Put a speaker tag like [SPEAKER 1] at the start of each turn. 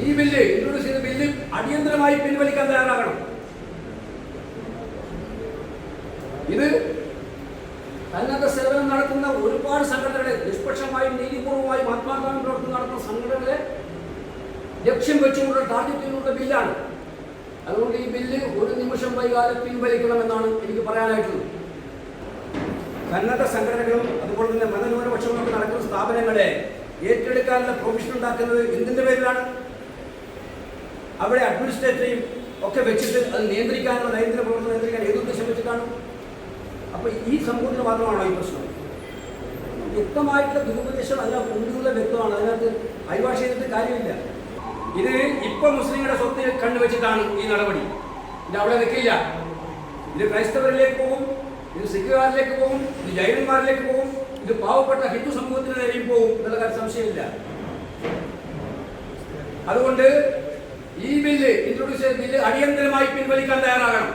[SPEAKER 1] ഈ bill introduce ചെയ്ത bill അടിയന്തരമായി പിൻവലിക്കാൻ തയ്യാറാകണം. ഇത് സന്നദ്ധ സേവനം നടത്തുന്ന ഒരുപാട് സംഘടനകളെ, നിഷ്പക്ഷമായും നീതിപൂർവമായും ആത്മാർത്ഥമായും പ്രവർത്തനം നടത്തുന്ന സംഘടനകളെ ലക്ഷ്യം വെച്ചുകൊണ്ടുള്ള ടാർഗറ്റിനുള്ള ബില്ലാണ്. അതുകൊണ്ട് ഈ ബില്ല് ഒരു നിമിഷം വൈകാതെ പിൻവലിക്കണമെന്നാണ് എനിക്ക് പറയാനായിട്ടുള്ളത്. സന്നദ്ധ സംഘടനകളും അതുപോലെ തന്നെ മതന്യൂനപക്ഷങ്ങളൊക്കെ നടക്കുന്ന സ്ഥാപനങ്ങളെ ഏറ്റെടുക്കാനുള്ള പ്രൊവിഷൻ ഉണ്ടാക്കുന്നത് എന്തിൻ്റെ പേരിലാണ്? അവിടെ അഡ്മിനിസ്ട്രേറ്ററെയും ഒക്കെ വെച്ചിട്ട് അത് നിയന്ത്രിക്കാനുള്ള നയതന്ത്ര പ്രവർത്തനം നിയന്ത്രിക്കാൻ ഏത് ഉദ്ദേശം വെച്ചിട്ടാണ്? അപ്പോൾ ഈ സമൂഹത്തിന് മാത്രമാണോ ഈ പ്രശ്നം? വ്യക്തമായിട്ടുള്ള ദുരുപദേശം അതിന് മുൻകൂറുള്ള വ്യക്തമാണ്. അതിനകത്ത് അയവാഷ് ചെയ്തിട്ട് കാര്യമില്ല. ഇത് ഇപ്പം മുസ്ലിങ്ങളുടെ സ്വത്ത് കണ്ടുവച്ചിട്ടാണ് ഈ നടപടി. ഇത് അവിടെ നിൽക്കില്ല. ഇത് ക്രൈസ്തവരിലേക്ക് പോകും, ഇത് സിഖുകാരിലേക്ക് പോകും, ഇത് ജൈനന്മാരിലേക്ക് പോകും, ഇത് പാവപ്പെട്ട ഹിന്ദു സമൂഹത്തിന് നേരെയും പോകും എന്നുള്ള കാര്യം സംശയമില്ല. അതുകൊണ്ട് ഈ ബില്ല് ഇൻട്രൊഡ്യൂസ് ചെയ്ത ബില്ല് അടിയന്തരമായി പിൻവലിക്കാൻ തയ്യാറാകണം.